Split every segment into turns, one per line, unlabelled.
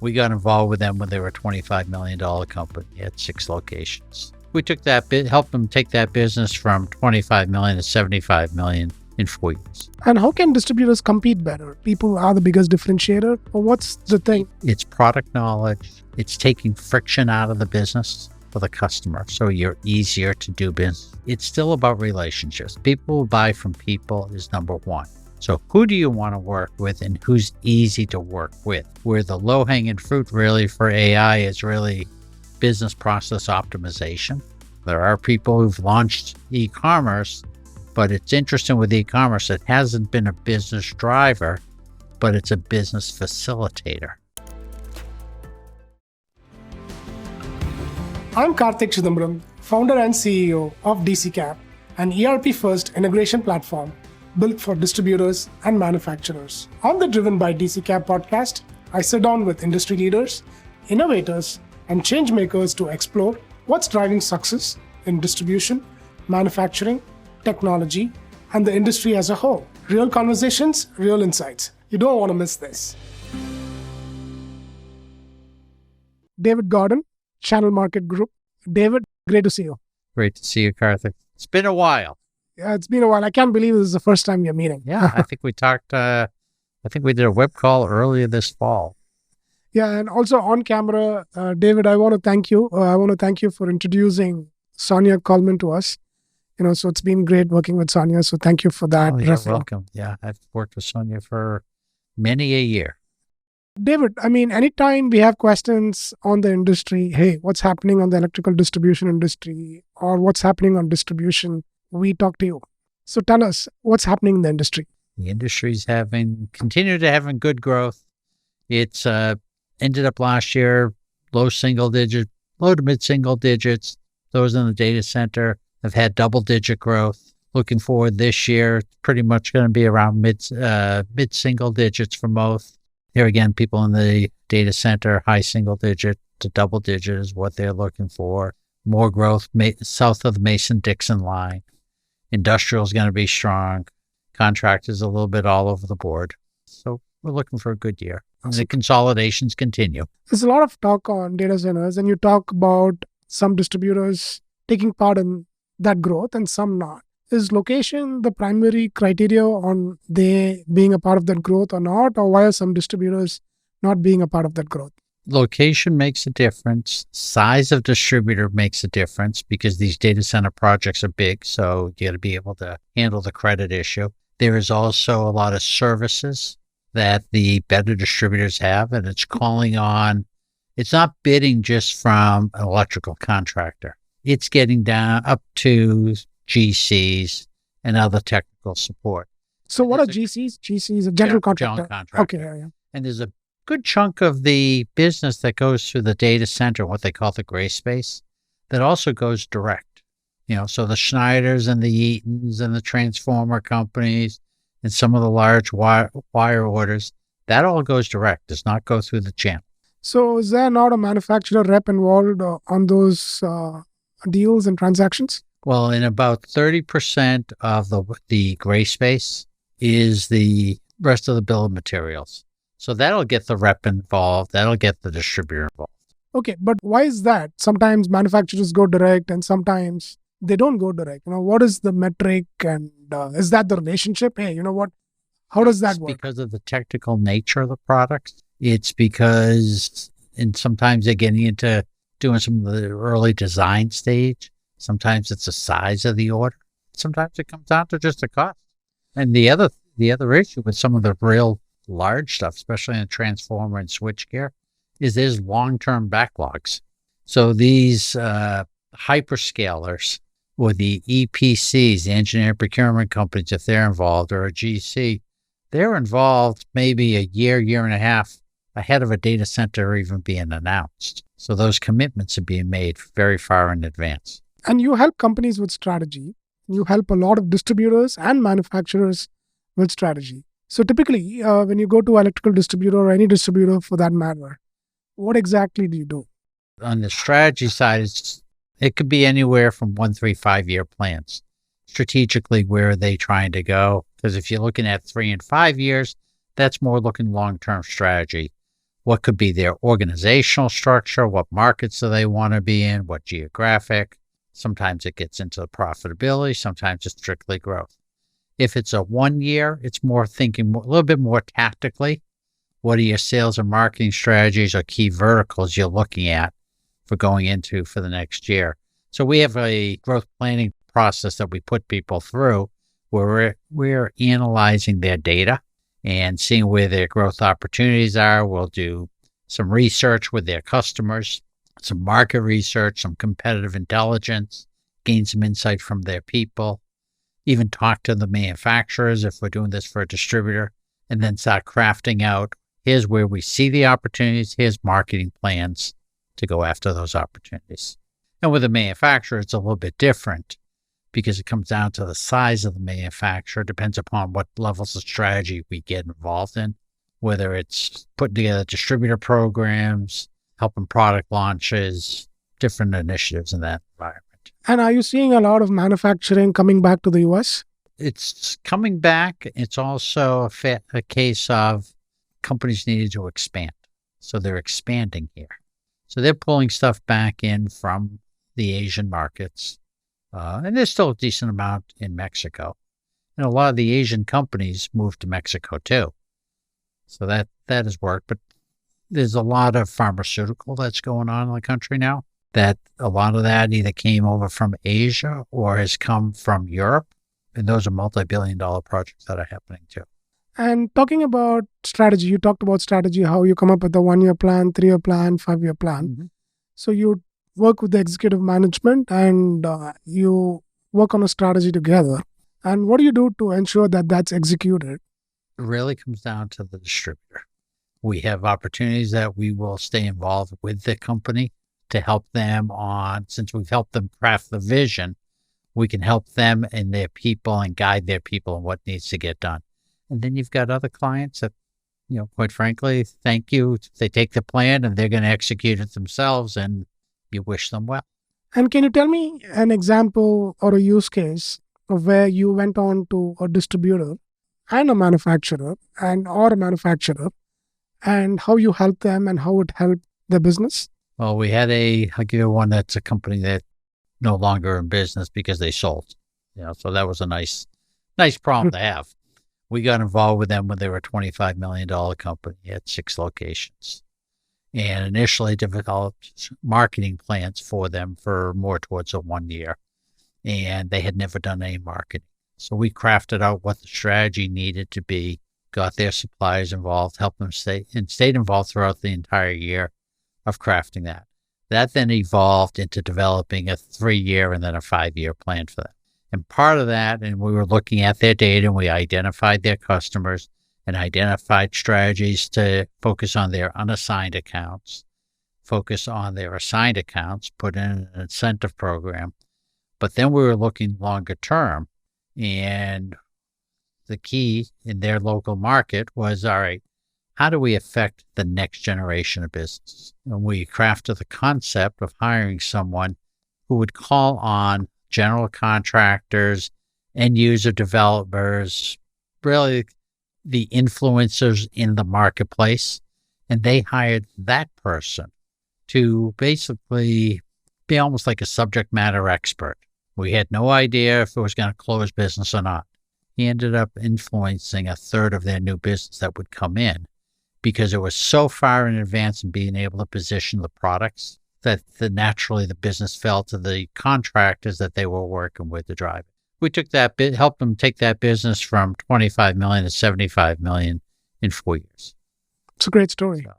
We got involved with them when they were a $25 million company at 6 locations. We took that helped them take that business from 25 million to 75 million in 4 years.
And how can distributors compete better? People are the biggest differentiator, or what's the thing?
It's product knowledge. It's taking friction out of the business for the customer, so you're easier to do business. It's still about relationships. People who buy from people is number one. So who do you want to work with and who's easy to work with? Where the low-hanging fruit really for AI is really business process optimization. There are people who've launched e-commerce, but it's interesting with e-commerce, it hasn't been a business driver, but it's a business facilitator.
I'm Karthik Chidambaram, founder and CEO of DCCAP, an ERP-first integration platform built for distributors and manufacturers. On the Driven by DCCAP podcast, I sit down with industry leaders, innovators, and change makers to explore what's driving success in distribution, manufacturing, technology, and the industry as a whole. Real conversations, real insights. You don't want to miss this. David Gordon, Channel Market Group. David, great to see you.
Great to see you, Karthik. It's been a while.
Yeah, it's been a while. I can't believe this is the first time we're meeting.
Yeah, I think we talked, I think we did a web call earlier this fall.
Yeah, and also on camera, David, I want to thank you. I want to thank you for introducing Sonia Coleman to us. So it's been great working with Sonia. So thank you for that.
Oh, you're welcome. Yeah, I've worked with Sonia for many a year.
David, anytime we have questions on the industry, hey, what's happening on the electrical distribution industry or what's happening on distribution, we talk to you. So tell us what's happening in the industry.
The industry's continued to having good growth. It's ended up last year, low to mid single digits. Those in the data center have had double digit growth. Looking forward this year, pretty much going to be around mid single digits for most. Here again, people in the data center, high single digit to double digit is what they're looking for. More growth south of the Mason-Dixon line. Industrial is going to be strong. Contractors a little bit all over the board. So we're looking for a good year. And the consolidations continue.
There's a lot of talk on data centers, and you talk about some distributors taking part in that growth and some not. Is location the primary criteria on they being a part of that growth or not? Or why are some distributors not being a part of that growth?
Location makes a difference. Size of distributor makes a difference because these data center projects are big, so you got to be able to handle the credit issue. There is also a lot of services that the better distributors have, and it's it's not bidding just from an electrical contractor. It's getting down up to GCs and other technical support.
So what are GCs? GCs, a general contractor.
General contractor.
Okay, yeah.
And there's a good chunk of the business that goes through the data center, what they call the gray space, that also goes direct. So the Schneiders and the Eatons and the transformer companies and some of the large wire orders, that all goes direct, does not go through the channel.
So is there not a manufacturer rep involved on those deals and transactions?
Well, in about 30% of the gray space is the rest of the bill of materials. So that'll get the rep involved. That'll get the distributor involved. Okay,
but why is that? Sometimes manufacturers go direct and sometimes they don't go direct. What is the metric and is that the relationship? Hey, how does that work?
Because of the technical nature of the product. It's because, and sometimes they're getting into doing some of the early design stage. Sometimes it's the size of the order. Sometimes it comes down to just the cost. And the other issue with some of the real large stuff, especially in transformer and switchgear, is there's long-term backlogs. So these hyperscalers or the EPCs, the engineering procurement companies, if they're involved, or a GC, they're involved maybe a year and a half ahead of a data center even being announced. So those commitments are being made very far in advance.
And you help companies with strategy. You help a lot of distributors and manufacturers with strategy. So typically, when you go to an electrical distributor or any distributor for that matter, what exactly do you do?
On the strategy side, it could be anywhere from 1, 3, 5 year plans. Strategically, where are they trying to go? Because if you're looking at 3 and 5 years, that's more looking long-term strategy. what could be their organizational structure, what markets do they want to be in, what geographic. Sometimes it gets into the profitability, sometimes it's strictly growth. If it's a 1 year, it's more thinking a little bit more tactically. What are your sales and marketing strategies or key verticals you're looking at for going into for the next year? So we have a growth planning process that we put people through where we're analyzing their data and seeing where their growth opportunities are. We'll do some research with their customers, some market research, some competitive intelligence, gain some insight from their people, even talk to the manufacturers if we're doing this for a distributor, and then start crafting out, here's where we see the opportunities, here's marketing plans to go after those opportunities. And with a manufacturer, it's a little bit different because it comes down to the size of the manufacturer. It depends upon what levels of strategy we get involved in, whether it's putting together distributor programs, helping product launches, different initiatives in that environment.
And are you seeing a lot of manufacturing coming back to the US?
It's coming back. It's also a case of companies needed to expand. So they're expanding here. So they're pulling stuff back in from the Asian markets. And there's still a decent amount in Mexico. And a lot of the Asian companies moved to Mexico too. So that has worked. But there's a lot of pharmaceutical that's going on in the country now. That a lot of that either came over from Asia or has come from Europe. And those are multi-billion-dollar projects that are happening too.
And talking about strategy, you talked about strategy, how you come up with a 1-year plan, 3-year plan, 5-year plan.
Mm-hmm.
So you work with the executive management and you work on a strategy together. And what do you do to ensure that that's executed?
It really comes down to the distributor. We have opportunities that we will stay involved with the company to help them on, since we've helped them craft the vision, we can help them and their people and guide their people on what needs to get done. And then you've got other clients that, quite frankly, thank you. They take the plan and they're going to execute it themselves and you wish them well.
And can you tell me an example or a use case of where you went on to a distributor and a manufacturer and how you helped them and how it helped their business?
Well, we had I'll give you one that's a company that no longer in business because they sold. So that was a nice problem to have. We got involved with them when they were a $25 million company at 6 locations and initially developed marketing plans for them for more towards a 1 year. And they had never done any marketing. So we crafted out what the strategy needed to be, got their suppliers involved, helped them stayed involved throughout the entire year of crafting that. That then evolved into developing a 3-year and then a 5-year plan for them. And part of that, and we were looking at their data and we identified their customers and identified strategies to focus on their unassigned accounts, focus on their assigned accounts, put in an incentive program. But then we were looking longer term, and the key in their local market was, all right, how do we affect the next generation of business? And we crafted the concept of hiring someone who would call on general contractors, end user developers, really the influencers in the marketplace. And they hired that person to basically be almost like a subject matter expert. We had no idea if it was going to close business or not. He ended up influencing a third of their new business that would come in because it was so far in advance in being able to position the products that naturally the business fell to the contractors that they were working with to drive it. We took that bit, helped them take that business from 25 million to 75 million in 4 years.
It's a great story.
So,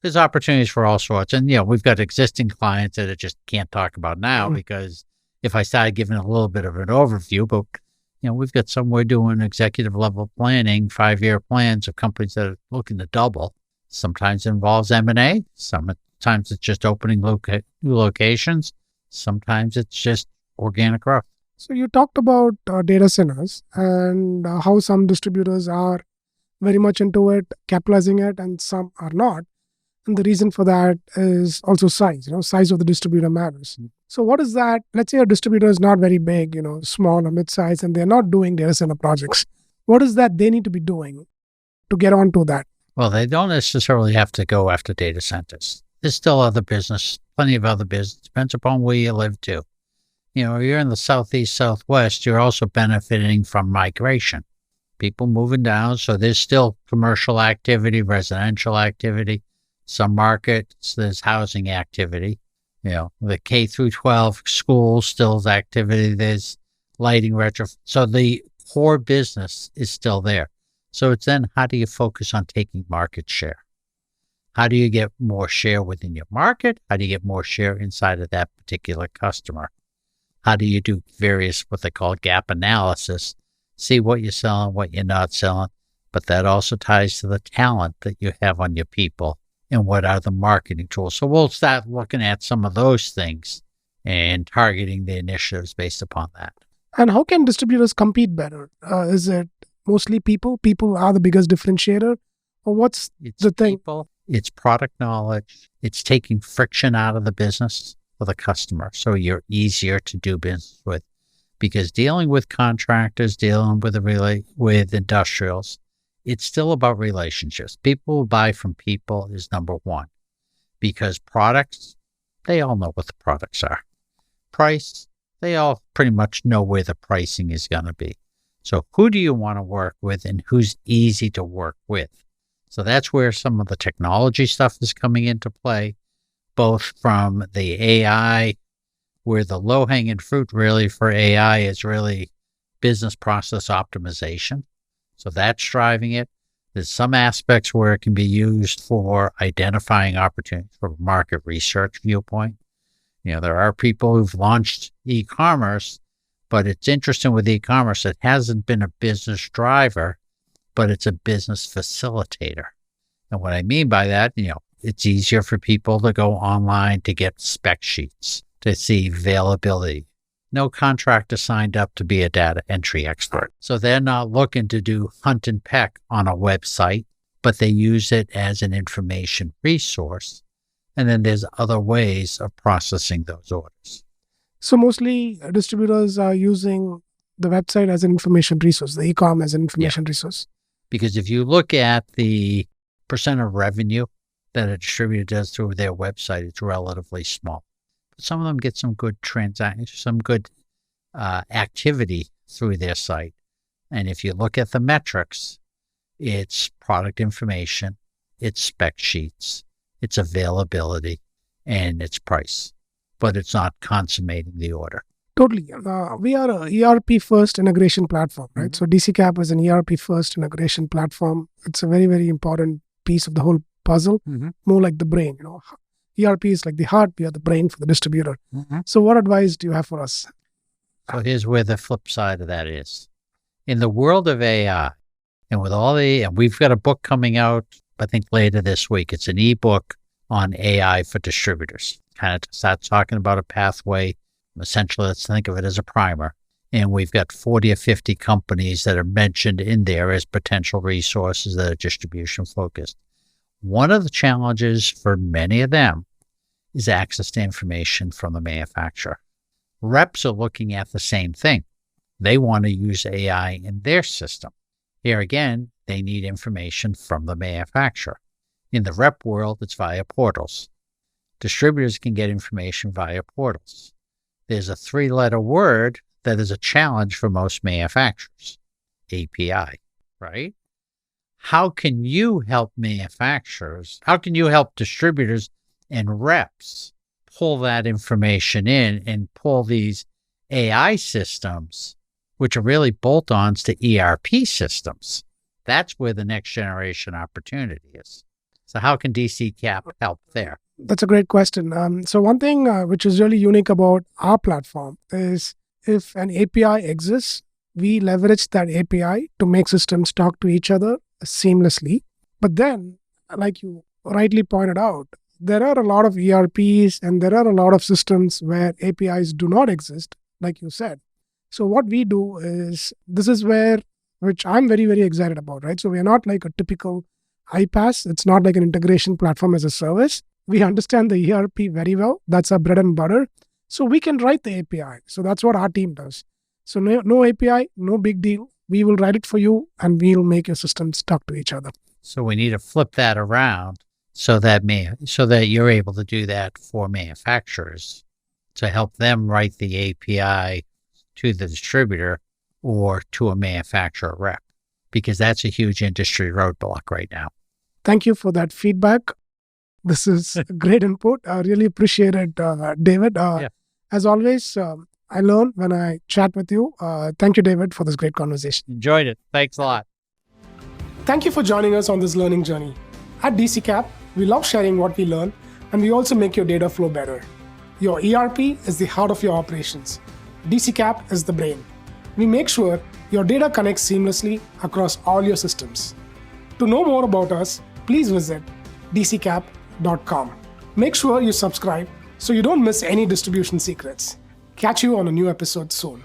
there's opportunities for all sorts. And, we've got existing clients that I just can't talk about now because if I started giving a little bit of an overview, but, we've got somewhere doing executive level planning, 5-year plans of companies that are looking to double. Sometimes it involves M&A. Sometimes it's just opening new locations. Sometimes it's just organic growth.
So you talked about data centers and how some distributors are very much into it, capitalizing it, and some are not. And the reason for that is also size. Size of the distributor matters. Mm-hmm. So what is that? Let's say a distributor is not very big, small or mid-size, and they're not doing data center projects. What is that they need to be doing to get onto that?
Well, they don't necessarily have to go after data centers. There's still other business, plenty of other business. Depends upon where you live too. You're in the southeast, southwest, you're also benefiting from migration. People moving down, so there's still commercial activity, residential activity. Some markets, there's housing activity. The K through 12 schools still is activity. There's lighting retro. So the core business is still there. So it's then how do you focus on taking market share? How do you get more share within your market? How do you get more share inside of that particular customer? How do you do various what they call gap analysis? See what you're selling, what you're not selling. But that also ties to the talent that you have on your people and what are the marketing tools. So we'll start looking at some of those things and targeting the initiatives based upon that.
And how can distributors compete better? Is it mostly people? People are the biggest differentiator? Or what's the thing?
People, it's product knowledge. It's taking friction out of the business for the customer so you're easier to do business with. Because dealing with contractors, dealing with industrials, it's still about relationships. People who buy from people is number one. Because products, they all know what the products are. Price, they all pretty much know where the pricing is going to be. So who do you want to work with and who's easy to work with? So that's where some of the technology stuff is coming into play, both from the AI, where the low-hanging fruit really for AI is really business process optimization. So that's driving it. There's some aspects where it can be used for identifying opportunities from a market research viewpoint. There are people who've launched e-commerce, but it's interesting with e-commerce, it hasn't been a business driver, but it's a business facilitator. And what I mean by that, it's easier for people to go online to get spec sheets, to see availability. No contractor signed up to be a data entry expert. So they're not looking to do hunt and peck on a website, but they use it as an information resource. And then there's other ways of processing those orders.
So mostly distributors are using the website as an information resource, the e-com as an information resource.
Because if you look at the percent of revenue that a distributor does through their website, it's relatively small. But some of them get some good transactions, some good activity through their site. And if you look at the metrics, it's product information, it's spec sheets, it's availability, and it's price. But it's not consummating the order.
Totally. We are a ERP first integration platform, right?
Mm-hmm.
So DCCAP is an ERP first integration platform. It's a very, very important piece of the whole puzzle, more like the brain. ERP is like the heart, we are the brain for the distributor. So what advice do you have for us?
So here's where the flip side of that is. In the world of AI, and with all and we've got a book coming out, I think later this week. It's an ebook on AI for distributors. Kind of start talking about a pathway. Essentially, let's think of it as a primer. And we've got 40 or 50 companies that are mentioned in there as potential resources that are distribution focused. One of the challenges for many of them is access to information from the manufacturer. Reps are looking at the same thing. They want to use AI in their system. Here again, they need information from the manufacturer. In the rep world, it's via portals. Distributors can get information via portals. There's a 3-letter word that is a challenge for most manufacturers, API, right? How can you help manufacturers? How can you help distributors and reps pull that information in and pull these AI systems, which are really bolt-ons to ERP systems? That's where the next generation opportunity is. So how can DCCAP help there?
That's a great question. So one thing which is really unique about our platform is if an API exists, we leverage that API to make systems talk to each other seamlessly. But then, like you rightly pointed out, there are a lot of ERPs and there are a lot of systems where APIs do not exist, like you said. So what we do is, this is which I'm very, very excited about, right? So we are not like a typical iPaaS. It's not like an integration platform as a service. We understand the ERP very well. That's our bread and butter. So we can write the API. So that's what our team does. So no API, no big deal. We will write it for you and we'll make your systems talk to each other.
So we need to flip that around so that you're able to do that for manufacturers to help them write the API to the distributor or to a manufacturer rep, because that's a huge industry roadblock right now.
Thank you for that feedback. This is great input. I really appreciate it, David. As always, I learn when I chat with you. Thank you, David, for this great conversation.
Enjoyed it. Thanks a lot.
Thank you for joining us on this learning journey. At DCCAP, we love sharing what we learn, and we also make your data flow better. Your ERP is the heart of your operations. DCCAP is the brain. We make sure your data connects seamlessly across all your systems. To know more about us, please visit dccap.com. Make sure you subscribe so you don't miss any distribution secrets. Catch you on a new episode soon.